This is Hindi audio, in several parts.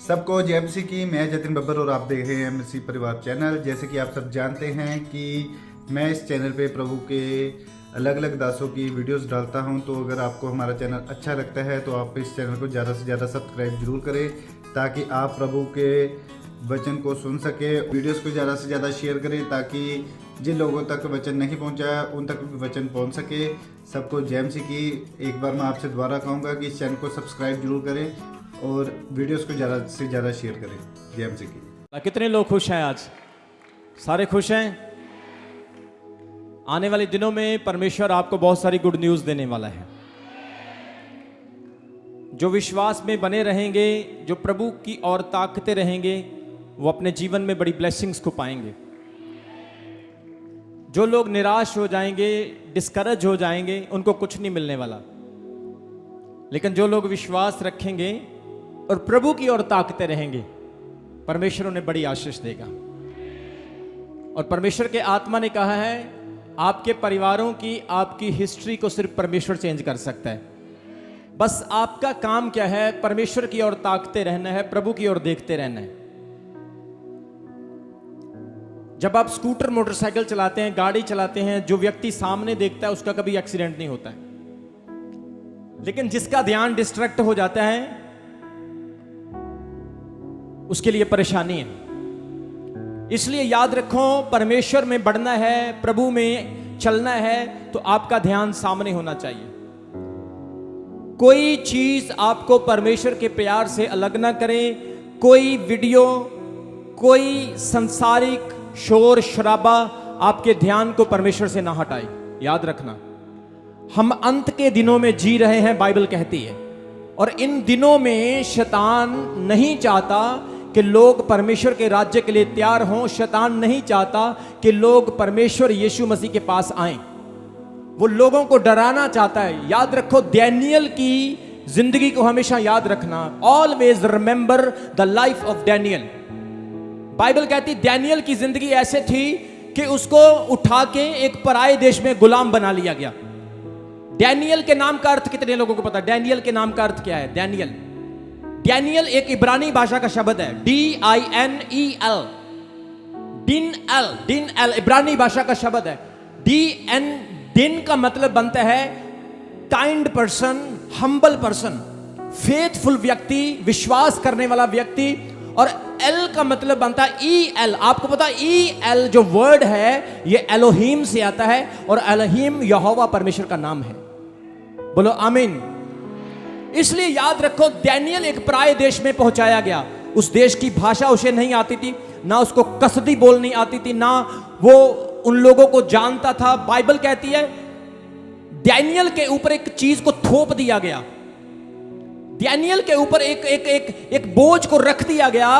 सबको जय मसीह की। मैं जतिन बब्बर और आप देख रहे हैं मसीह परिवार चैनल। जैसे कि आप सब जानते हैं कि मैं इस चैनल पे प्रभु के अलग अलग दासों की वीडियोस डालता हूं, तो अगर आपको हमारा चैनल अच्छा लगता है तो आप इस चैनल को ज़्यादा से ज़्यादा सब्सक्राइब जरूर करें, ताकि आप प्रभु के वचन को सुन सके। वीडियोस को ज़्यादा से ज़्यादा शेयर करें, ताकि जिन लोगों तक वचन नहीं पहुंचा उन तक भी वचन पहुंच सके। सबको जय मसीह की। एक बार मैं आपसे दोबारा कहूँगा कि इस चैनल को सब्सक्राइब जरूर करें और वीडियोस को ज़्यादा से ज़्यादा शेयर करें। जय मसीह की। कितने लोग खुश हैं? आज सारे खुश हैं। आने वाले दिनों में परमेश्वर आपको बहुत सारी गुड न्यूज़ देने वाला है। जो विश्वास में बने रहेंगे, जो प्रभु की ओर ताकते रहेंगे, वो अपने जीवन में बड़ी ब्लेसिंग्स को पाएंगे। जो लोग निराश हो जाएंगे, डिस्करेज हो जाएंगे, उनको कुछ नहीं मिलने वाला। लेकिन जो लोग विश्वास रखेंगे और प्रभु की ओर ताकते रहेंगे, परमेश्वर उन्हें बड़ी आशीष देगा। और परमेश्वर के आत्मा ने कहा है, आपके परिवारों की, आपकी हिस्ट्री को सिर्फ परमेश्वर चेंज कर सकता है। बस आपका काम क्या है? परमेश्वर की ओर ताकते रहना है, प्रभु की ओर देखते रहना है। जब आप स्कूटर, मोटरसाइकिल चलाते हैं, गाड़ी चलाते हैं, जो व्यक्ति सामने देखता है उसका कभी एक्सीडेंट नहीं होता है। लेकिन जिसका ध्यान डिस्ट्रैक्ट हो जाता है, उसके लिए परेशानी है। इसलिए याद रखो, परमेश्वर में बढ़ना है, प्रभु में चलना है, तो आपका ध्यान सामने होना चाहिए। कोई चीज आपको परमेश्वर के प्यार से अलग ना करे। कोई वीडियो, कोई संसारिक शोर शराबा आपके ध्यान को परमेश्वर से ना हटाए। याद रखना, हम अंत के दिनों में जी रहे हैं, बाइबल कहती है। और इन दिनों में शैतान नहीं चाहता कि लोग परमेश्वर के राज्य के लिए तैयार हों। शैतान नहीं चाहता कि लोग परमेश्वर यीशु मसीह के पास आएं। वो लोगों को डराना चाहता है। याद रखो, डैनियल की जिंदगी को हमेशा याद रखना। Always remember the life of Daniel. Bible कहती डैनियल की जिंदगी ऐसे थी कि उसको उठा के एक पराये देश में गुलाम बना लिया गया। डैनियल के नाम का अर्थ कितने लोगों को पता? डैनियल के नाम का अर्थ क्या है? डैनियल एक इब्रानी भाषा का शब्द है। DINEL, दिन एल इब्रानी भाषा का शब्द है। दिन का मतलब बनता है kind person, humble person, faithful व्यक्ति, विश्वास करने वाला व्यक्ति। और एल का मतलब बनता है EL। आपको पता EL जो वर्ड है, ये एलोहीम से आता है, और एलोहीम यहोवा परमेश्वर का नाम है। बोलो आमीन। इसलिए याद रखो, डैनियल एक पराये देश में पहुंचाया गया। उस देश की भाषा उसे नहीं आती थी, ना उसको कसदी बोलनी आती थी, ना वो उन लोगों को जानता था। बाइबल कहती है डैनियल के ऊपर एक चीज को थोप दिया गया। डैनियल के ऊपर एक बोझ को रख दिया गया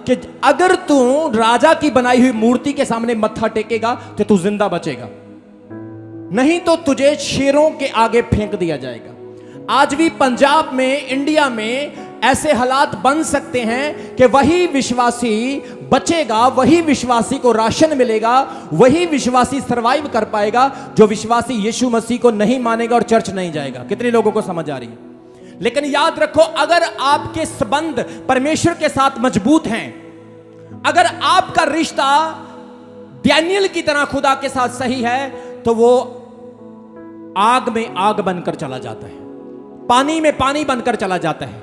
कि अगर तू राजा की बनाई हुई मूर्ति के सामने मत्था टेकेगा तो तू जिंदा बचेगा, नहीं तो तुझे शेरों के आगे फेंक दिया जाएगा। आज भी पंजाब में, इंडिया में ऐसे हालात बन सकते हैं कि वही विश्वासी बचेगा, वही विश्वासी को राशन मिलेगा, वही विश्वासी सरवाइव कर पाएगा, जो विश्वासी यीशु मसीह को नहीं मानेगा और चर्च नहीं जाएगा। कितने लोगों को समझ आ रही है? लेकिन याद रखो, अगर आपके संबंध परमेश्वर के साथ मजबूत हैं, अगर आपका रिश्ता डैनियल की तरह खुदा के साथ सही है, तो वो आग में आग बनकर चला जाता है, पानी में पानी बनकर चला जाता है,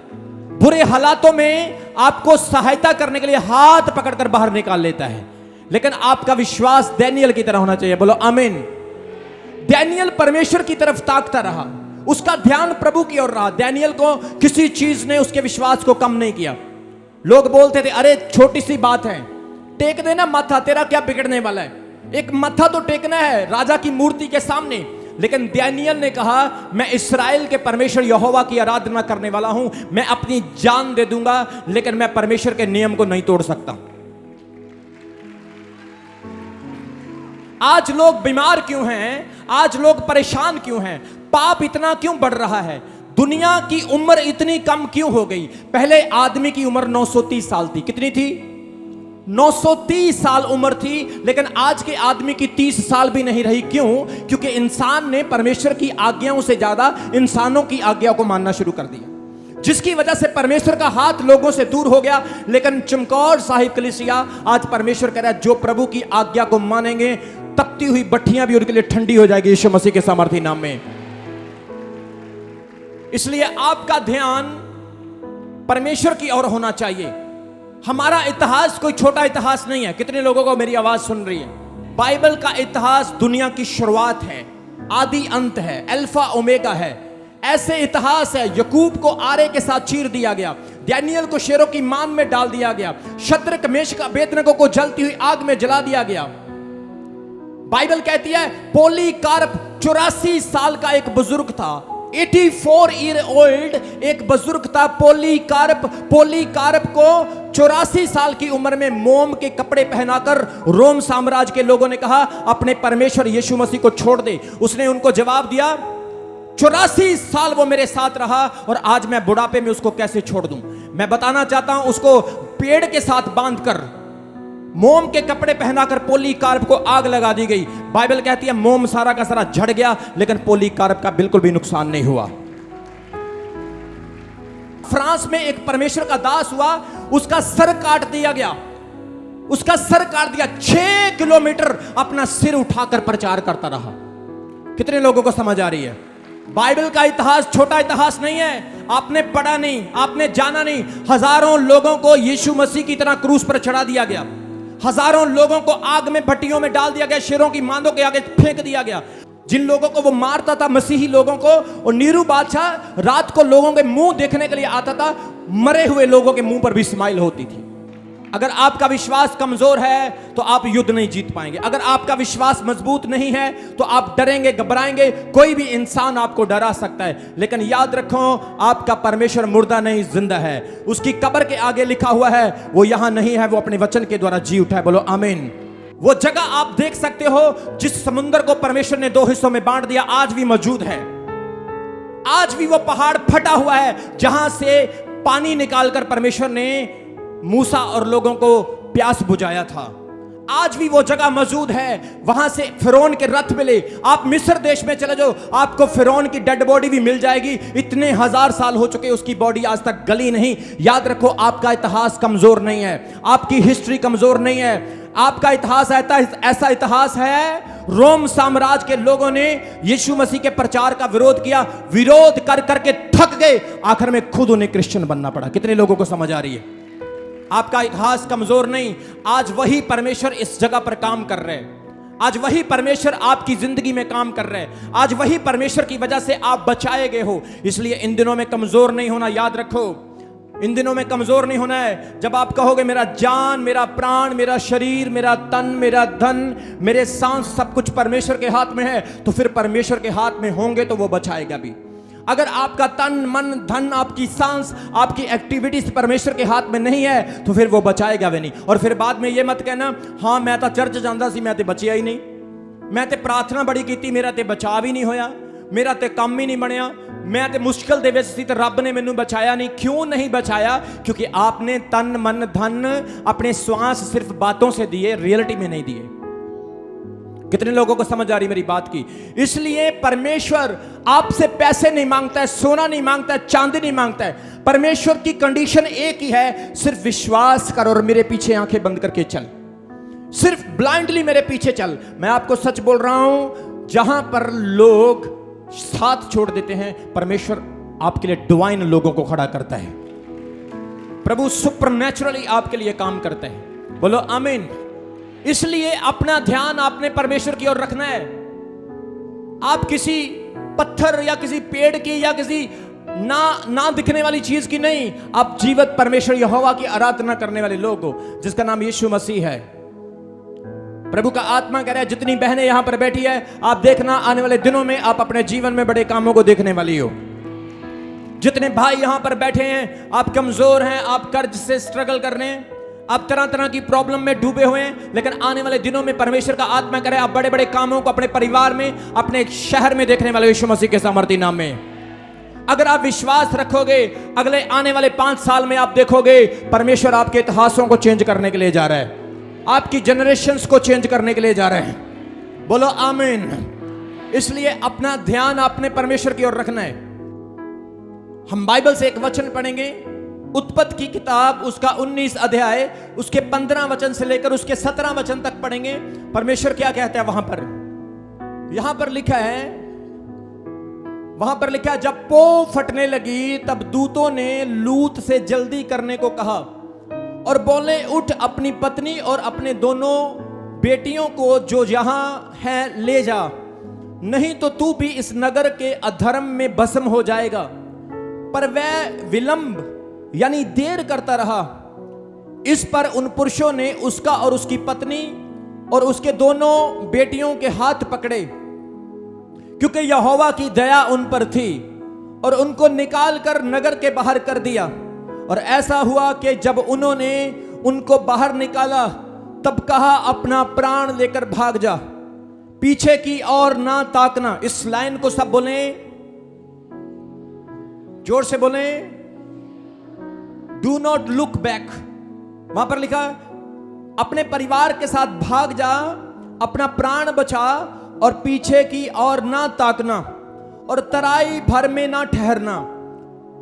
बुरे हालातों में आपको सहायता करने के लिए हाथ पकड़कर बाहर निकाल लेता है। लेकिन आपका विश्वास डैनियल की तरह होना चाहिए। बोलो आमीन। डैनियल परमेश्वर की तरफ ताकता रहा, उसका ध्यान प्रभु की ओर रहा। डैनियल को किसी चीज ने उसके विश्वास को कम नहीं किया। लोग बोलते थे, अरे छोटी सी बात है, टेक देना माथा, तेरा क्या बिगड़ने वाला है? एक मत्था तो टेकना है राजा की मूर्ति के सामने। लेकिन डैनियल ने कहा, मैं इस्राएल के परमेश्वर यहोवा की आराधना करने वाला हूं, मैं अपनी जान दे दूंगा, लेकिन मैं परमेश्वर के नियम को नहीं तोड़ सकता। आज लोग बीमार क्यों हैं? आज लोग परेशान क्यों हैं? पाप इतना क्यों बढ़ रहा है? दुनिया की उम्र इतनी कम क्यों हो गई? पहले आदमी की उम्र 930 साल थी। कितनी थी? 930 साल उम्र थी। लेकिन आज के आदमी की 30 साल भी नहीं रही। क्यों? क्योंकि इंसान ने परमेश्वर की आज्ञाओं से ज्यादा इंसानों की आज्ञा को मानना शुरू कर दिया। जिसकी वजह से परमेश्वर का हाथ लोगों से दूर हो गया। लेकिन चमकौर साहिब कलीसिया आज परमेश्वर कह रहा है, जो प्रभु की आज्ञा को मानेंगे तपती हुई भट्टियां भी उनके लिए ठंडी हो जाएगी यीशु मसीह के सामर्थी नाम में। इसलिए आपका ध्यान परमेश्वर की ओर होना चाहिए। हमारा इतिहास कोई छोटा इतिहास नहीं है। कितने लोगों को मेरी आवाज सुन रही है? बाइबल का इतिहास दुनिया की शुरुआत है, आदि अंत है, अल्फा ओमेगा है। ऐसे इतिहास है, यकूब को आरे के साथ चीर दिया गया, दानियल को शेरों की मान में डाल दिया गया, शद्रक मेशक अबेदनगो को जलती हुई आग में जला दिया गया। बाइबल कहती है पोलीकार्प 84 साल का एक बुजुर्ग था, 84 ईयर ओल्ड एक बुजुर्ग था पोलीकार्प को 84 साल की उम्र में मोम के कपड़े पहनाकर रोम साम्राज्य के लोगों ने कहा अपने परमेश्वर यीशु मसीह को छोड़ दे। उसने उनको जवाब दिया 84 साल वो मेरे साथ रहा और आज मैं बुढ़ापे में उसको कैसे छोड़ दूं। मैं बताना चाहता हूं, उसको पेड़ के साथ बांधकर मोम के कपड़े पहनाकर पोलीकार्प को आग लगा दी गई। बाइबल कहती है मोम सारा का सारा झड़ गया, लेकिन पोलीकार्प का बिल्कुल भी नुकसान नहीं हुआ। फ्रांस में एक परमेश्वर का दास हुआ, उसका सर काट दिया गया, उसका सर काट दिया। 6 किलोमीटर अपना सिर उठाकर प्रचार करता रहा। कितने लोगों को समझ आ रही है? बाइबल का इतिहास छोटा इतिहास नहीं है। आपने पढ़ा नहीं, आपने जाना नहीं। हजारों लोगों को यीशु मसीह की तरह क्रूस पर चढ़ा दिया गया, हजारों लोगों को आग में भट्टियों में डाल दिया गया, शेरों की मांदों के आगे फेंक दिया गया। जिन लोगों को वो मारता था, मसीही लोगों को, और नीरू बादशाह रात को लोगों के मुंह देखने के लिए आता था, मरे हुए लोगों के मुंह पर भी स्माइल होती थी। अगर आपका विश्वास कमजोर है तो आप युद्ध नहीं जीत पाएंगे। अगर आपका विश्वास मजबूत नहीं है तो आप डरेंगे, घबराएंगे। कोई भी इंसान आपको डरा सकता है, लेकिन याद रखो आपका परमेश्वर मुर्दा नहीं, जिंदा है। उसकी कब्र के आगे लिखा हुआ है वो यहां नहीं है, वो अपने वचन के द्वारा जी उठा है। बोलो आमीन। वो जगह आप देख सकते हो जिस समुद्र को परमेश्वर ने 2 हिस्सों में बांट दिया, आज भी मौजूद है। आज भी वो पहाड़ फटा हुआ है जहां से पानी निकालकर परमेश्वर ने मूसा और लोगों को प्यास बुझाया था। आज भी वो जगह मौजूद है। वहां से फिरौन के रथ मिले। आप मिस्र देश में चले जाओ, आपको फिरौन की डेड बॉडी भी मिल जाएगी। इतने 1000 साल हो चुके, उसकी बॉडी आज तक गली नहीं। याद रखो आपका इतिहास कमजोर नहीं है, आपकी हिस्ट्री कमजोर नहीं है। आपका इतिहास ऐसा इतिहास है, रोम साम्राज्य के लोगों ने यीशु मसीह के प्रचार का विरोध किया, विरोध कर करके थक गए, आखिर में खुद उन्हें क्रिश्चियन बनना पड़ा। कितने लोगों को समझ आ रही है? आपका इतिहास कमजोर नहीं। आज वही परमेश्वर इस जगह पर काम कर रहे हैं। आज वही परमेश्वर आपकी जिंदगी में काम कर रहे हैं। आज वही परमेश्वर की वजह से आप बचाए गए हो। इसलिए इन दिनों में कमजोर नहीं होना। याद रखो, इन दिनों में कमजोर नहीं होना है। जब आप कहोगे मेरा जान, मेरा प्राण, मेरा शरीर, मेरा तन, मेरा धन, मेरे सांस सब कुछ परमेश्वर के हाथ में है, तो फिर परमेश्वर के हाथ में होंगे तो वो बचाएगा भी। अगर आपका तन, मन, धन, आपकी सांस, आपकी एक्टिविटीज परमेश्वर के हाथ में नहीं है तो फिर वो बचाएगा भी नहीं। और फिर बाद में ये मत कहना हाँ मैं तो चर्च जाता सी, मैं तो बचिया ही नहीं, मैं तो प्रार्थना बड़ी की, मेरा तो बचाव ही नहीं होया, मेरा तो काम ही नहीं बनया, मैं तो मुश्किल दे विच सी ते रब ने मैनू बचाया नहीं। क्यों नहीं बचाया? क्योंकि आपने तन, मन, धन, अपने श्वास सिर्फ बातों से दिए, रियलिटी में नहीं दिए। कितने लोगों को समझ आ रही मेरी बात की? इसलिए परमेश्वर आपसे पैसे नहीं मांगता है, सोना नहीं मांगता है, चांदी नहीं मांगता है। परमेश्वर की कंडीशन एक ही है, सिर्फ विश्वास कर और मेरे पीछे आंखें बंद करके चल, सिर्फ ब्लाइंडली मेरे पीछे चल। मैं आपको सच बोल रहा हूं, जहां पर लोग साथ छोड़ देते हैं, परमेश्वर आपके लिए डिवाइन लोगों को खड़ा करता है। प्रभु सुपरनैचुरली आपके लिए काम करता है। बोलो आमीन। इसलिए अपना ध्यान आपने परमेश्वर की ओर रखना है। आप किसी पत्थर या किसी पेड़ की या किसी ना दिखने वाली चीज की नहीं, आप जीवित परमेश्वर यहोवा की आराधना करने वाले लोग हो, जिसका नाम यीशु मसीह है। प्रभु का आत्मा कह रहा है जितनी बहनें यहां पर बैठी है, आप देखना आने वाले दिनों में आप अपने जीवन में बड़े कामों को देखने वाली हो। जितने भाई यहां पर बैठे हैं, आप कमजोर हैं, आप कर्ज से स्ट्रगल कर रहे हैं, आप तरह तरह की प्रॉब्लम में डूबे हुए हैं, लेकिन आने वाले दिनों में परमेश्वर का आत्मा करे आप बड़े बड़े कामों को अपने परिवार में, अपने शहर में देखने वाले यीशु मसीह के सामर्थी नाम में। अगर आप विश्वास रखोगे, अगले आने वाले 5 साल में आप देखोगे परमेश्वर आपके इतिहासों को चेंज करने के लिए जा रहा है, आपकी जनरेशंस को चेंज करने के लिए जा रहे हैं। बोलो आमीन। इसलिए अपना ध्यान आपने परमेश्वर की ओर रखना है। हम बाइबल से एक वचन पढ़ेंगे, उत्पत्ति की किताब उसका 19 अध्याय उसके 15 वचन से लेकर उसके 17 वचन तक पढ़ेंगे। परमेश्वर क्या कहते हैं वहां पर। यहां पर लिखा है, जब पो फटने लगी तब दूतों ने लूत से जल्दी करने को कहा और बोले, उठ अपनी पत्नी और अपने दोनों बेटियों को जो यहां है ले जा, नहीं तो तू भी इस नगर के अधर्म में भस्म हो जाएगा। पर वह विलंब यानी देर करता रहा। इस पर उन पुरुषों ने उसका और उसकी पत्नी और उसके दोनों बेटियों के हाथ पकड़े, क्योंकि यहोवा की दया उन पर थी, और उनको निकाल कर नगर के बाहर कर दिया। और ऐसा हुआ कि जब उन्होंने उनको बाहर निकाला तब कहा, अपना प्राण लेकर भाग जा, पीछे की ओर ना ताकना। इस लाइन को सब बोले, जोर से बोले, डू नॉट लुक बैक। वहां पर लिखा, अपने परिवार के साथ भाग जा, अपना प्राण बचा और पीछे की ओर ना ताकना और तराई भर में ना ठहरना।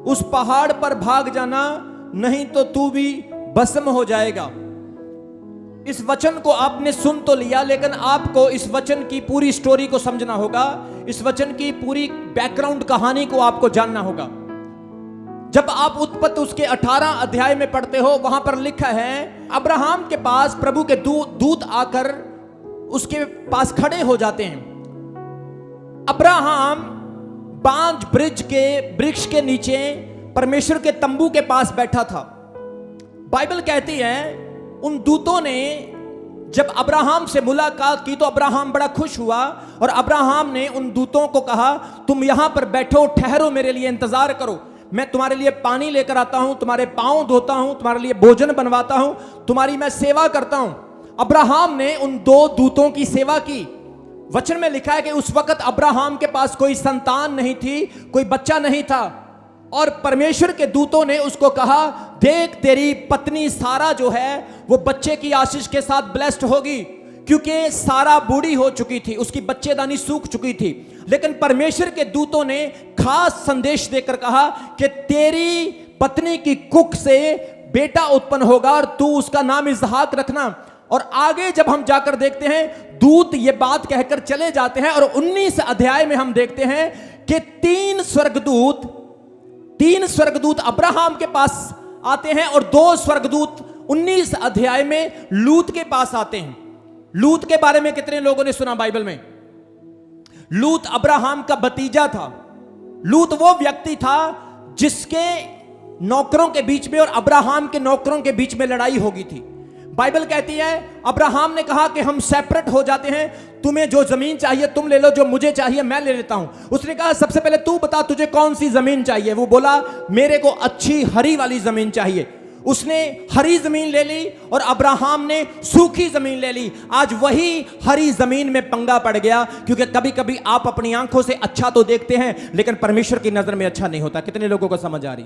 उस पहाड़ पर भाग जाना, नहीं तो तू भी भस्म हो जाएगा। इस वचन को आपने सुन तो लिया, लेकिन आपको इस वचन की पूरी स्टोरी को समझना होगा। इस वचन की पूरी बैकग्राउंड कहानी को आपको जानना होगा। जब आप उत्पत्ति उसके 18 अध्याय में पढ़ते हो, वहां पर लिखा है, अब्राहम के पास प्रभु के दूत आकर उसके पास खड़े हो जाते हैं। अब्राहम बांज ब्रिज के वृक्ष के नीचे परमेश्वर के तंबू के पास बैठा था। बाइबल कहती है, उन दूतों ने जब अब्राहम से मुलाकात की तो अब्राहम बड़ा खुश हुआ, और अब्राहम ने उन दूतों को कहा, तुम यहां पर बैठो, ठहरो, मेरे लिए इंतजार करो, मैं तुम्हारे लिए पानी लेकर आता हूं, तुम्हारे पांव धोता हूं, तुम्हारे लिए भोजन बनवाता हूं, तुम्हारी मैं सेवा करता हूं। अब्राहम ने उन दो दूतों की सेवा की। वचन में लिखा है कि उस वक्त अब्राहम के पास कोई संतान नहीं थी, कोई बच्चा नहीं था, और परमेश्वर के दूतों ने उसको कहा, देख तेरी पत्नी सारा जो है वो बच्चे की आशीष के साथ ब्लेस्ड होगी, क्योंकि सारा बूढ़ी हो चुकी थी, उसकी बच्चेदानी सूख चुकी थी। लेकिन परमेश्वर के दूतों ने खास संदेश देकर कहा कि तेरी पत्नी की कुख से बेटा उत्पन्न होगा और तू उसका नाम इसहाक रखना। और आगे जब हम जाकर देखते हैं, दूत ये बात कहकर चले जाते हैं, और 19 अध्याय में हम देखते हैं कि तीन स्वर्गदूत अब्राहम के पास आते हैं, और 2 स्वर्गदूत 19 अध्याय में लूत के पास आते हैं। लूत के बारे में कितने लोगों ने सुना बाइबल में? लूत अब्राहम का भतीजा था। लूत वो व्यक्ति था जिसके नौकरों के बीच में और अब्राहम के नौकरों के बीच में लड़ाई होगी थी। बाइबल कहती है, अब्राहम ने कहा कि हम सेपरेट हो जाते हैं, तुम्हें जो जमीन चाहिए तुम ले लो, जो मुझे चाहिए मैं ले लेता हूं। उसने कहा, सबसे पहले तू बता तुझे कौन सी जमीन चाहिए। वो बोला, मेरे को अच्छी हरी वाली जमीन चाहिए। उसने हरी जमीन ले ली और अब्राहम ने सूखी जमीन ले ली। आज वही हरी जमीन में पंगा पड़ गया, क्योंकि कभी कभी आप अपनी आंखों से अच्छा तो देखते हैं, लेकिन परमेश्वर की नजर में अच्छा नहीं होता। कितने लोगों को समझ आ रही?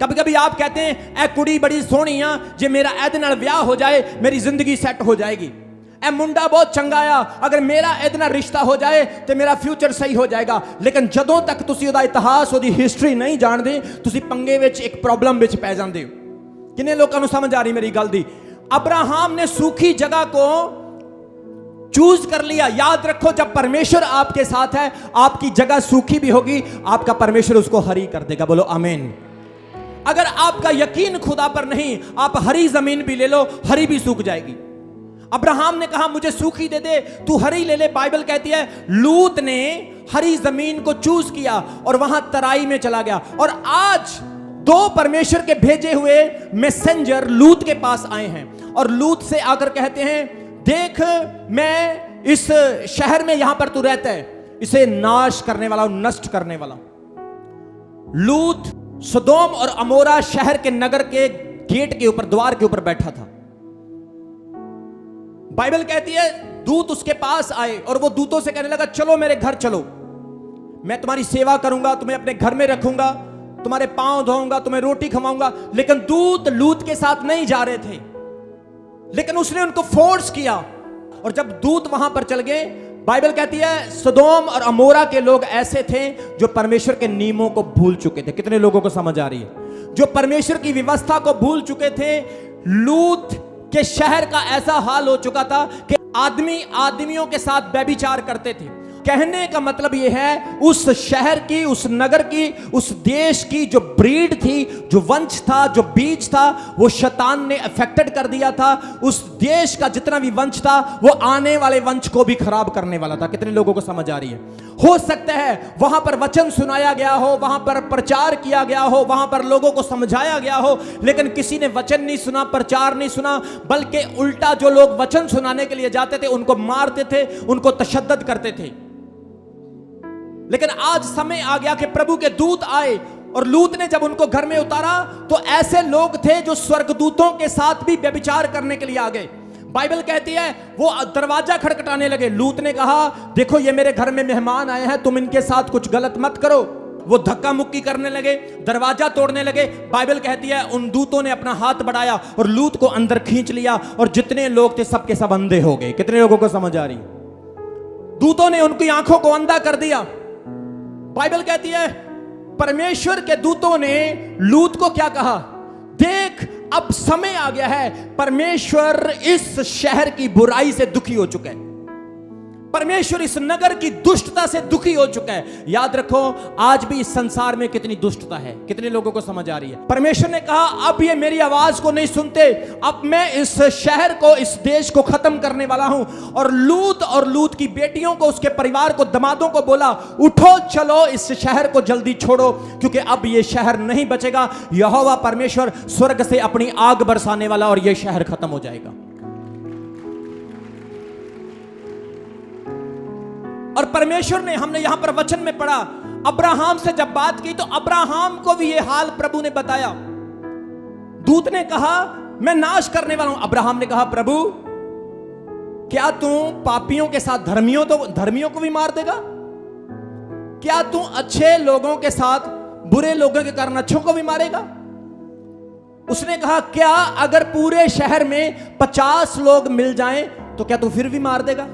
कभी कभी आप कहते हैं, ए कुड़ी बड़ी सोहनी आ, जे मेरा एदे नाल ब्याह हो जाए मेरी जिंदगी सेट हो जाएगी। ए मुंडा बहुत चंगा आ, अगर मेरा एदे नाल रिश्ता हो जाए तो मेरा फ्यूचर सही हो जाएगा। लेकिन जदों तक तुसी ओदा इतिहास, ओदी हिस्ट्री नहीं जानदे, तुसी पंगे विच एक प्रॉब्लम विच पै जांदे हो। किन्ने लोगों को समझ आ रही मेरी गल दी? अब्राहम ने सूखी जगह को चूज कर लिया। याद रखो, जब परमेश्वर आपके साथ है, आपकी जगह सूखी भी होगी, आपका परमेश्वर उसको हरी कर देगा। बोलो आमीन। अगर आपका यकीन खुदा पर नहीं, आप हरी जमीन भी ले लो, हरी भी सूख जाएगी। अब्राहम ने कहा, मुझे सूखी दे दे, तू हरी ले ले। बाइबल कहती है, लूत ने हरी जमीन को चूज किया और वहां तराई में चला गया। और आज 2 परमेश्वर के भेजे हुए मैसेंजर लूत के पास आए हैं, और लूत से आकर कहते हैं, देख मैं इस शहर में यहां पर तू रहता है, इसे नाश करने वाला, नष्ट करने वाला। लूत सदोम और अमोरा शहर के नगर के गेट के ऊपर, द्वार के ऊपर बैठा था। बाइबल कहती है, दूत उसके पास आए और वो दूतों से कहने लगा, चलो मेरे घर चलो, मैं तुम्हारी सेवा करूंगा, तुम्हें अपने घर में रखूंगा, तुम्हारे पांव धोऊंगा, तुम्हें रोटी खवाऊंगा। लेकिन दूत लूत के साथ नहीं जा रहे थे, लेकिन उसने उनको फोर्स किया। और जब दूत वहां पर चल गए, बाइबल कहती है सदोम और अमोरा के लोग ऐसे थे जो परमेश्वर के नियमों को भूल चुके थे। कितने लोगों को समझ आ रही है? जो परमेश्वर की व्यवस्था को भूल चुके थे। लूत के शहर का ऐसा हाल हो चुका था कि आदमियों के साथ व्यभिचार करते थे। कहने का मतलब यह है उस शहर की, उस नगर की, उस देश की जो ब्रीड थी, जो वंश था, जो बीज था, वो शैतान ने अफेक्टेड कर दिया था। उस देश का जितना भी वंश था वो आने वाले वंश को भी खराब करने वाला था। कितने लोगों को समझ आ रही है? हो सकता है वहां पर वचन सुनाया गया हो, वहां पर प्रचार किया गया हो, वहां पर लोगों को समझाया गया हो, लेकिन किसी ने वचन नहीं सुना, प्रचार नहीं सुना, बल्कि उल्टा जो लोग वचन सुनाने के लिए जाते थे उनको मारते थे, उनको तशद्दुद करते थे। लेकिन आज समय आ गया कि प्रभु के दूत आए और लूत ने जब उनको घर में उतारा तो ऐसे लोग थे जो स्वर्गदूतों के साथ भी व्यभिचार करने के लिए आ गए। बाइबल कहती है वो दरवाजा खटखटाने लगे। लूत ने कहा देखो ये मेरे घर में मेहमान आए हैं, तुम इनके साथ कुछ गलत मत करो। वो धक्का मुक्की करने लगे, दरवाजा तोड़ने लगे। बाइबल कहती है उन दूतों ने अपना हाथ बढ़ाया और लूत को अंदर खींच लिया और जितने लोग थे सबके सब अंधे हो गए। कितने लोगों को समझ आ रही? दूतों ने उनकी आंखों को अंधा कर दिया। बाइबल कहती है परमेश्वर के दूतों ने लूत को क्या कहा? देख अब समय आ गया है, परमेश्वर इस शहर की बुराई से दुखी हो चुका है, परमेश्वर इस नगर की दुष्टता से दुखी हो चुका है। याद रखो आज भी इस संसार में कितनी दुष्टता है। कितने लोगों को समझ आ रही है? परमेश्वर ने कहा अब ये मेरी आवाज को नहीं सुनते, अब मैं इस शहर को, इस देश को खत्म करने वाला हूं। और लूत की बेटियों को, उसके परिवार को, दमादों को बोला उठो चलो इस शहर को जल्दी छोड़ो, क्योंकि अब ये शहर नहीं बचेगा। यहोवा परमेश्वर स्वर्ग से अपनी आग बरसाने वाला और ये शहर खत्म हो जाएगा। और परमेश्वर ने, हमने यहां पर वचन में पढ़ा, अब्राहम से जब बात की तो अब्राहम को भी यह हाल प्रभु ने बताया। दूत ने कहा मैं नाश करने वाला हूं। अब्राहम ने कहा प्रभु क्या तू पापियों के साथ धर्मियों को भी मार देगा? क्या तू अच्छे लोगों के साथ बुरे लोगों के कारण अच्छों को भी मारेगा? उसने कहा क्या अगर पूरे शहर में 50 लोग मिल जाएं तो क्या तू फिर भी मार देगा?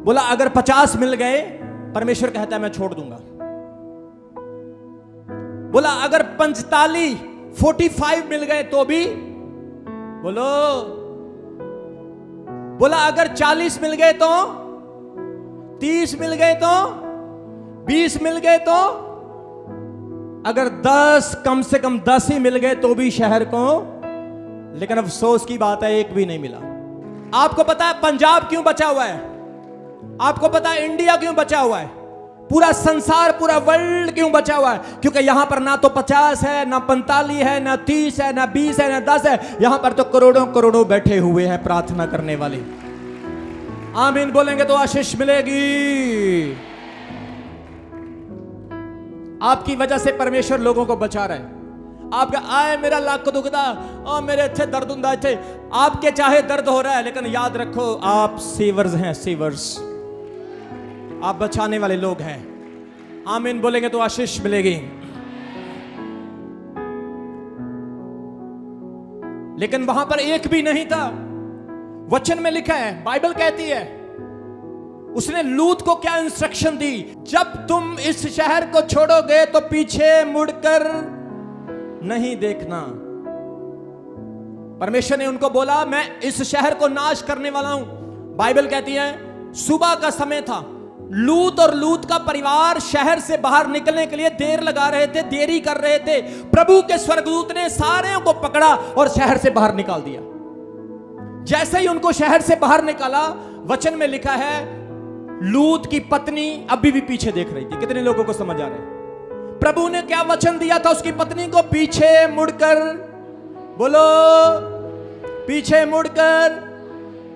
बोला अगर 50 मिल गए, परमेश्वर कहता है मैं छोड़ दूंगा। बोला अगर 45 मिल गए तो भी, बोला अगर 40 मिल गए तो, 30 मिल गए तो, 20 मिल गए तो, अगर 10 कम से कम 10 ही मिल गए तो भी शहर को। लेकिन अफसोस की बात है एक भी नहीं मिला। आपको पता है पंजाब क्यों बचा हुआ है? आपको पता है इंडिया क्यों बचा हुआ है? पूरा संसार, पूरा वर्ल्ड क्यों बचा हुआ है? क्योंकि यहां पर ना तो 50 है, ना 45 है, ना 30 है, ना 20 है, ना 10 है। यहां पर तो करोड़ों करोड़ों बैठे हुए हैं प्रार्थना करने वाले। आमीन बोलेंगे तो आशीष मिलेगी। आपकी वजह से परमेश्वर लोगों को बचा रहा है। आपका आए मेरा लाख को दुखदा और मेरे अच्छे दर्द हुंदा थे। आपके चाहे दर्द हो रहा है, लेकिन याद रखो आप सेवर्स हैं, सेवर्स। आप बचाने वाले लोग हैं। आमीन बोलेंगे तो आशीष मिलेगी। लेकिन वहां पर एक भी नहीं था। वचन में लिखा है, बाइबल कहती है उसने लूत को क्या इंस्ट्रक्शन दी? जब तुम इस शहर को छोड़ोगे तो पीछे मुड़कर नहीं देखना। परमेश्वर ने उनको बोला मैं इस शहर को नाश करने वाला हूं। बाइबल कहती है सुबह का समय था। लूत और लूत का परिवार शहर से बाहर निकलने के लिए देर लगा रहे थे, देरी कर रहे थे। प्रभु के स्वर्गदूत ने सारे को पकड़ा और शहर से बाहर निकाल दिया। जैसे ही उनको शहर से बाहर निकाला, वचन में लिखा है लूत की पत्नी अभी भी पीछे देख रही थी। कितने लोगों को समझ आ रहा है? प्रभु ने क्या वचन दिया था उसकी पत्नी को? पीछे मुड़कर, बोलो पीछे मुड़कर।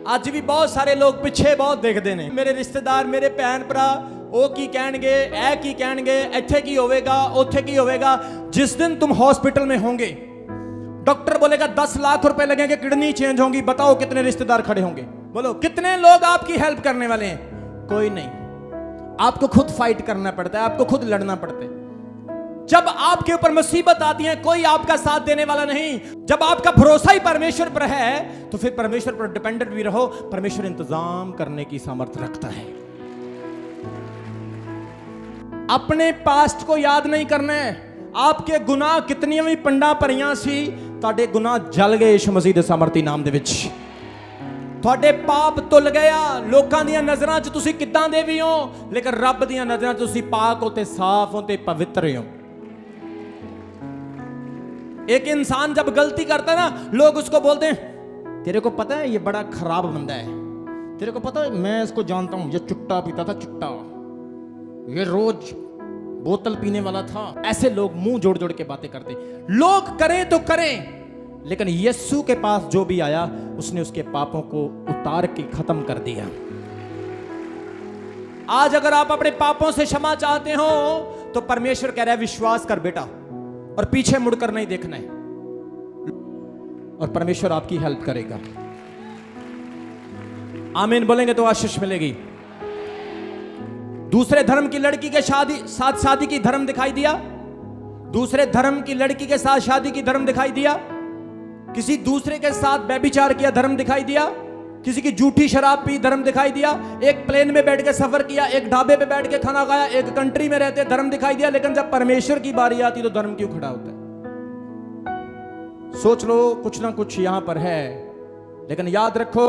आज भी बहुत सारे लोग पिछे बहुत देखते हैं। मेरे रिश्तेदार, मेरे भैन भरा ओ की कहणगे, ए की कहणगे, इत्थे की होवेगा, उत्थे की होवेगा। जिस दिन तुम हॉस्पिटल में होंगे, डॉक्टर बोलेगा 10 लाख रुपए लगेंगे, किडनी चेंज होंगी, बताओ कितने रिश्तेदार खड़े होंगे? बोलो कितने लोग आपकी हेल्प करने वाले हैं? कोई नहीं। आपको खुद फाइट करना पड़ता है, आपको खुद लड़ना पड़ता है। जब आपके ऊपर मुसीबत आती है कोई आपका साथ देने वाला नहीं। जब आपका भरोसा ही परमेश्वर पर है तो फिर परमेश्वर पर डिपेंडेंट भी रहो। परमेश्वर इंतजाम करने की सामर्थ्य रखता है। अपने पास्ट को याद नहीं करना है। आपके गुनाह कितनी भी पंडा परियां सी, ਤੁਹਾਡੇ ਗੁਨਾਹ ਜਲ ਗਏ ਯਿਸੂ ਮਸੀਹ ਦੇ ਸਮਰਥੀ ਨਾਮ ਦੇ ਵਿੱਚ। ਤੁਹਾਡੇ ਪਾਪ ਧੁੱਲ ਗਿਆ। ਲੋਕਾਂ ਦੀਆਂ ਨਜ਼ਰਾਂ 'ਚ ਤੁਸੀਂ ਕਿੱਦਾਂ ਦੇ ਵੀ ਹੋ, ਲੇਕਿਨ ਰੱਬ ਦੀਆਂ ਨਜ਼ਰਾਂ 'ਚ ਤੁਸੀਂ ਪਾਕ ਹੋ ਤੇ ਸਾਫ਼ ਹੋ ਤੇ ਪਵਿੱਤਰ ਹੋ। एक इंसान जब गलती करता है ना, लोग उसको बोलते हैं तेरे को पता है ये बड़ा खराब बंदा है, तेरे को पता है मैं इसको जानता हूं, ये चुट्टा पीता था, चुट्टा, ये रोज बोतल पीने वाला था। ऐसे लोग मुंह जोड़ जोड़ के बातें करते। लोग करें तो करें, लेकिन यीशु के पास जो भी आया उसने उसके पापों को उतार के खत्म कर दिया। आज अगर आप अपने पापों से क्षमा चाहते हो तो परमेश्वर कह रहा है विश्वास कर बेटा, और पीछे मुड़कर नहीं देखना है, और परमेश्वर आपकी हेल्प करेगा। आमीन बोलेंगे तो आशीष मिलेगी। दूसरे धर्म की लड़की के साथ शादी की धर्म दिखाई दिया, दूसरे धर्म की लड़की के साथ शादी की धर्म दिखाई दिया, किसी दूसरे के साथ व्यभिचार किया धर्म दिखाई दिया, किसी की झूठी शराब पी धर्म दिखाई दिया, एक प्लेन में बैठ के सफर किया, एक ढाबे पे बैठ के खाना खाया, एक कंट्री में रहते धर्म दिखाई दिया। लेकिन जब परमेश्वर की बारी आती तो धर्म क्यों खड़ा होता है? सोच लो, कुछ ना कुछ यहां पर है। लेकिन याद रखो,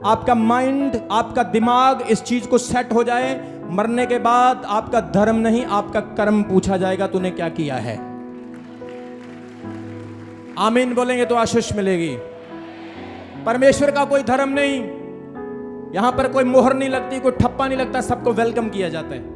आपका माइंड, आपका दिमाग इस चीज को सेट हो जाए, मरने के बाद आपका धर्म नहीं आपका कर्म पूछा जाएगा, तूने क्या किया है। आमीन बोलेंगे तो आशीष मिलेगी। परमेश्वर का कोई धर्म नहीं, यहां पर कोई मोहर नहीं लगती, कोई ठप्पा नहीं लगता, सबको वेलकम किया जाता है।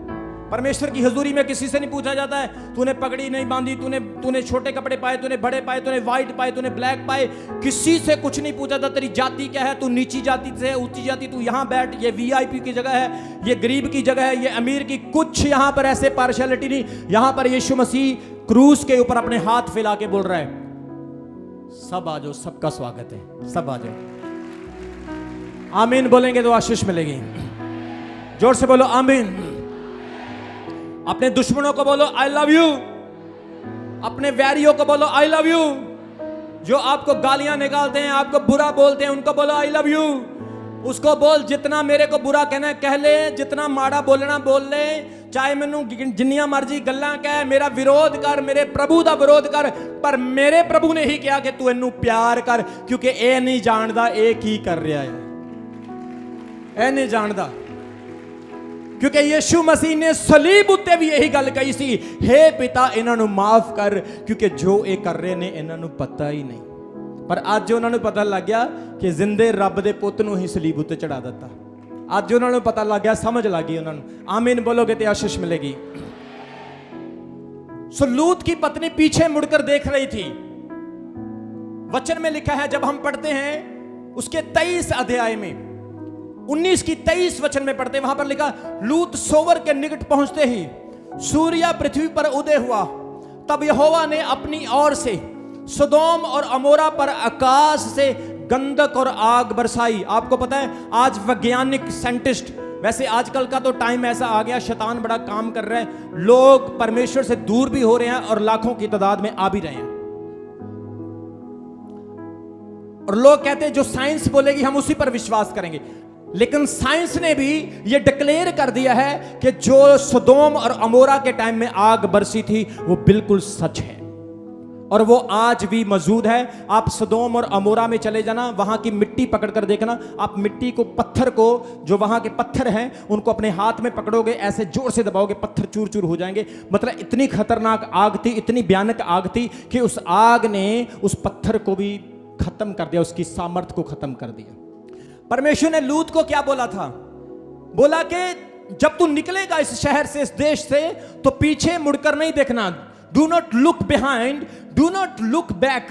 परमेश्वर की हजूरी में किसी से नहीं पूछा जाता है तूने पगड़ी नहीं बांधी, तूने छोटे कपड़े पाए, तूने बड़े पाए, तूने व्हाइट पाए, तूने ब्लैक पाए। किसी से कुछ नहीं पूछा जाता तेरी जाति क्या है, तू नीची जाति से ऊंची जाति, तू यहां बैठ, ये वीआईपी की जगह है, ये गरीब की जगह है, ये अमीर की, कुछ यहां पर ऐसे पार्शियलिटी नहीं। यहां पर यीशु मसीह क्रूस के ऊपर अपने हाथ फैला के बोल रहा है सब आ जाओ, सबका स्वागत है, सब आ जाओ। आमीन बोलेंगे तो आशीष मिलेगी। जोर से बोलो आमीन। अपने दुश्मनों को बोलो आई लव यू, अपने वैरियों को बोलो आई लव यू, जो आपको गालियां निकालते हैं, आपको बुरा बोलते हैं, उनको बोलो आई लव यू। उसको बोल जितना मेरे को बुरा कहना है कह ले, जितना माड़ा बोलना बोल ले, चाहे मैनू जिन्नियां मर्जी गल्लां कह, मेरा विरोध कर, मेरे प्रभु का विरोध कर, पर मेरे प्रभु ने ही कहा कि तू इनू प्यार कर, क्योंकि ए नहीं जानता ए की कर रहा है, ए नहीं जानता। क्योंकि यीशु मसीह ने सलीब उत्ते भी यही गल कही सी, हे पिता इन्हों माफ कर, क्योंकि जो ये कर रहे ने इन्हों पता ही नहीं। पर अज उन्होंने पता लग गया कि जिंदे रब दे पुत नूं ही सलीब उत्ते चढ़ा दिता। अज उन्होंने पता लग गया, समझ लग गई उन्होंने। आमीन बोलोगे तो आशीष मिलेगी। सो लूत की पत्नी पीछे मुड़कर देख रही थी। वचन में लिखा है, जब हम पढ़ते हैं उसके 23 अध्याय में 19 की 23 वचन में पढ़ते, वहां पर लिखा लूत सोवर के निकट पहुंचते ही सूर्य पृथ्वी पर उदय हुआ, तब यहोवा ने अपनी ओर से सदोम और अमोरा पर आकाश से गंधक और आग बरसाई। आपको पता है आज वैज्ञानिक साइंटिस्ट, वैसे आजकल का तो टाइम ऐसा आ गया, शैतान बड़ा काम कर रहा है, लोग परमेश्वर से दूर भी हो रहे हैं और लाखों की तादाद में आ भी रहे हैं। और लोग कहते हैं जो साइंस बोलेगी हम उसी पर विश्वास करेंगे, लेकिन साइंस ने भी यह डिक्लेयर कर दिया है कि जो सदोम और अमोरा के टाइम में आग बरसी थी वो बिल्कुल सच है, और वो आज भी मौजूद है। आप सदोम और अमोरा में चले जाना, वहां की मिट्टी पकड़ कर देखना, आप मिट्टी को, पत्थर को, जो वहां के पत्थर हैं उनको अपने हाथ में पकड़ोगे, ऐसे जोर से दबाओगे, पत्थर चूर चूर हो जाएंगे। मतलब इतनी खतरनाक आग थी, इतनी भयानक आग थी कि उस आग ने उस पत्थर को भी खत्म कर दिया, उसकी सामर्थ्य को खत्म कर दिया। परमेश्वर ने लूत को क्या बोला था? बोला कि जब तू निकलेगा इस शहर से, इस देश से, तो पीछे मुड़कर नहीं देखना। Do not look behind, do not look back.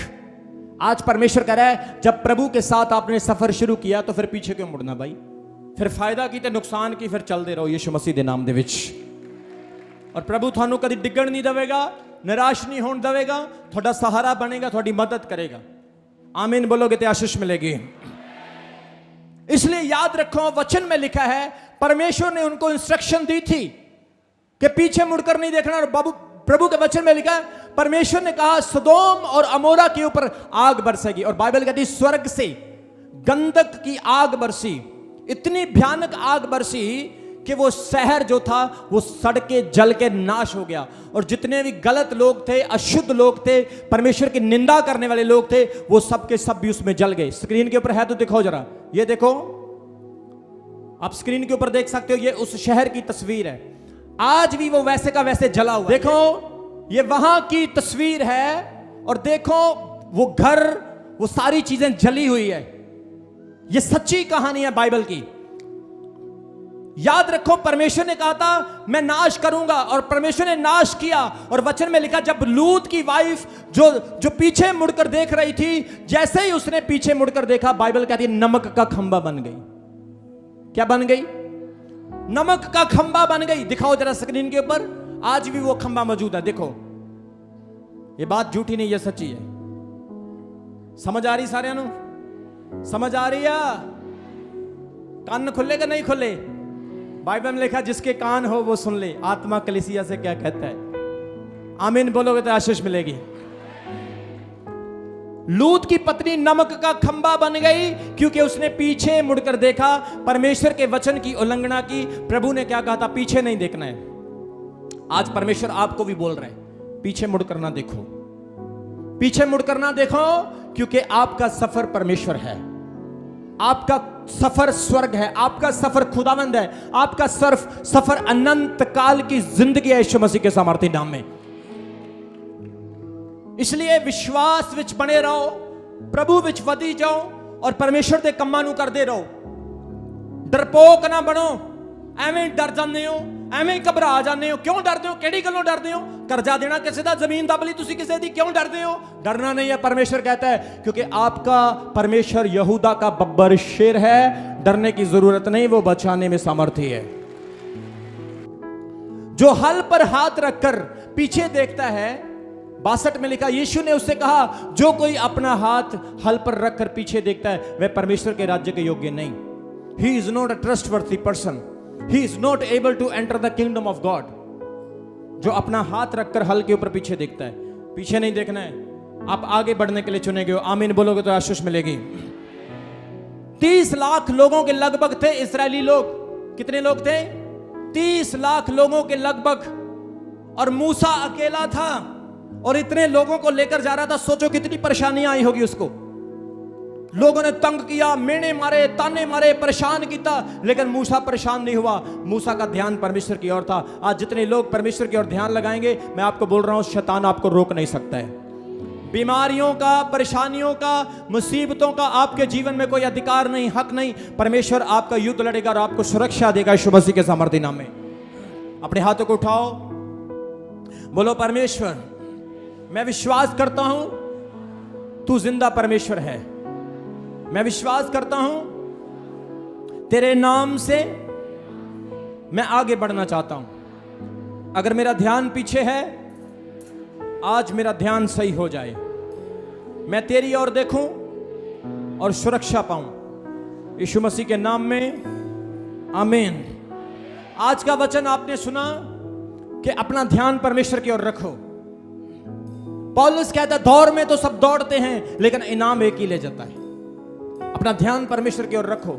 आज परमेश्वर कह रहा है जब प्रभु के साथ आपने सफर शुरू किया तो फिर पीछे क्यों मुड़ना भाई? फिर फायदा की ते नुकसान की, फिर चलते रहो यीशु मसीह दे नाम दे विच। और प्रभु थानू कभी डिगण नहीं देगा, निराश नहीं होने देगा, थोड़ा सहारा बनेगा, थोड़ी मदद करेगा। आमीन बोलोगे तो आशीष मिलेगी। इसलिए याद रखो, वचन में लिखा है परमेश्वर ने उनको इंस्ट्रक्शन दी थी कि पीछे मुड़कर नहीं देखना। और प्रभु के वचन में लिखा है परमेश्वर ने कहा सदोम और अमोरा के ऊपर आग बरसेगी, और बाइबल कहती स्वर्ग से गंधक की आग बरसी, इतनी भयानक आग बरसी कि वो शहर जो था वो सड़ के जल के नाश हो गया, और जितने भी गलत लोग थे, अशुद्ध लोग थे, परमेश्वर की निंदा करने वाले लोग थे, वो सब के सब भी उसमें जल गए। स्क्रीन के ऊपर है तो दिखाओ जरा, ये देखो, आप स्क्रीन के ऊपर देख सकते हो, ये उस शहर की तस्वीर है। आज भी वो वैसे का वैसे जला हुआ, देखो ये वहां की तस्वीर है, और देखो वो घर, वो सारी चीजें जली हुई है। ये सच्ची कहानी है बाइबल की। याद रखो, परमेश्वर ने कहा था मैं नाश करूंगा, और परमेश्वर ने नाश किया। और वचन में लिखा, जब लूत की वाइफ जो पीछे मुड़कर देख रही थी, जैसे ही उसने पीछे मुड़कर देखा, बाइबल कहती है नमक का खंबा बन गई। क्या बन गई? नमक का खंबा बन गई। दिखाओ जरा स्क्रीन के ऊपर, आज भी वो खंबा मौजूद है। देखो, ये बात झूठी नहीं, ये सच्ची है। समझ आ रही सारे नु? समझ आ रही है? कान खुले का नहीं खुले? बाइबल में लिखा, जिसके कान हो वो सुन ले, आत्मा कलीसिया से क्या कहता है। आमीन बोलोगे तो आशीष मिलेगी। लूत की पत्नी नमक का खंबा बन गई, क्योंकि उसने पीछे मुड़कर देखा, परमेश्वर के वचन की उल्लंघना की। प्रभु ने क्या कहा था? पीछे नहीं देखना है। आज परमेश्वर आपको भी बोल रहे हैं, पीछे मुड़कर ना देखो, पीछे मुड़कर ना देखो, क्योंकि आपका सफर परमेश्वर है, आपका सफर स्वर्ग है, आपका सफर खुदावंद है, आपका सफर अनंत काल की जिंदगी है यीशु मसीह के सामर्थ्य नाम में। इसलिए विश्वास विच बने रहो, प्रभु विच वधी जाओ, और परमेश्वर दे कम्मां नूं करदे रहो। डरपोक ना बनो, एवें डर जाते हो, एवें घबरा जाते हो। क्यों डरते हो? किहड़ी गल्लों डरते हो? कर्जा देना किसी का, जमीन दब ली तुसीं किसी दी, क्यों डरते हो? डरना नहीं है, परमेश्वर कहता है, क्योंकि आपका परमेश्वर यहूदा का बब्बर शेर है। डरने की जरूरत नहीं, वो बचाने में सामर्थ्य है। जो हल पर हाथ रखकर पीछे देखता है, 62 में लिखा, यीशु ने उससे कहा, जो कोई अपना हाथ हल पर रखकर पीछे देखता है, वह परमेश्वर के राज्य के योग्य नहीं। He is not a trustworthy person. He is not able to enter the kingdom of God. जो अपना हाथ रखकर हल के ऊपर पीछे देखता है, पीछे नहीं देखना है, आप आगे बढ़ने के लिए चुने गए हो। आमीन बोलोगे तो आशीष मिलेगी। 30 लाख लोगों के लगभग थे इस्राएली लोग। कितने लोग थे? 30 लाख लोगों के लगभग, और मूसा अकेला था, और इतने लोगों को लेकर जा रहा था। सोचो कितनी परेशानियां आई होगी उसको। लोगों ने तंग किया, मेने मारे, ताने मारे, परेशान किया, लेकिन मूसा परेशान नहीं हुआ। मूसा का ध्यान परमेश्वर की ओर था। आज जितने लोग परमेश्वर की ओर ध्यान लगाएंगे, मैं आपको बोल रहा हूं, शैतान आपको रोक नहीं सकता है। बीमारियों का, परेशानियों का, मुसीबतों का आपके जीवन में कोई अधिकार नहीं, हक नहीं। परमेश्वर आपका युद्ध लड़ेगा और आपको सुरक्षा देगा यीशु मसीह के सामर्थ्य नाम में। अपने हाथों को उठाओ, बोलो, परमेश्वर मैं विश्वास करता हूं तू जिंदा परमेश्वर है। मैं विश्वास करता हूं तेरे नाम से मैं आगे बढ़ना चाहता हूं। अगर मेरा ध्यान पीछे है, आज मेरा ध्यान सही हो जाए, मैं तेरी ओर देखूं और सुरक्षा पाऊं यीशु मसीह के नाम में, आमीन। आज का वचन आपने सुना कि अपना ध्यान परमेश्वर की ओर रखो। पौलुस कहता है, दौड़ में तो सब दौड़ते हैं, लेकिन इनाम एक ही ले जाता है। अपना ध्यान परमेश्वर की ओर रखो।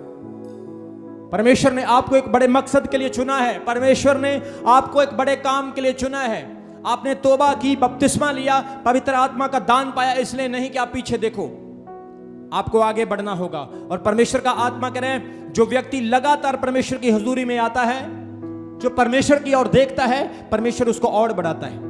परमेश्वर ने आपको एक बड़े मकसद के लिए चुना है। परमेश्वर ने आपको एक बड़े काम के लिए चुना है। आपने तौबा की, बपतिस्मा लिया, पवित्र आत्मा का दान पाया, इसलिए नहीं कि आप पीछे देखो। आपको आगे बढ़ना होगा। और परमेश्वर का आत्मा कह रहे हैं, जो व्यक्ति लगातार परमेश्वर की हुजूरी में आता है, जो परमेश्वर की ओर देखता है, परमेश्वर उसको और बढ़ाता है।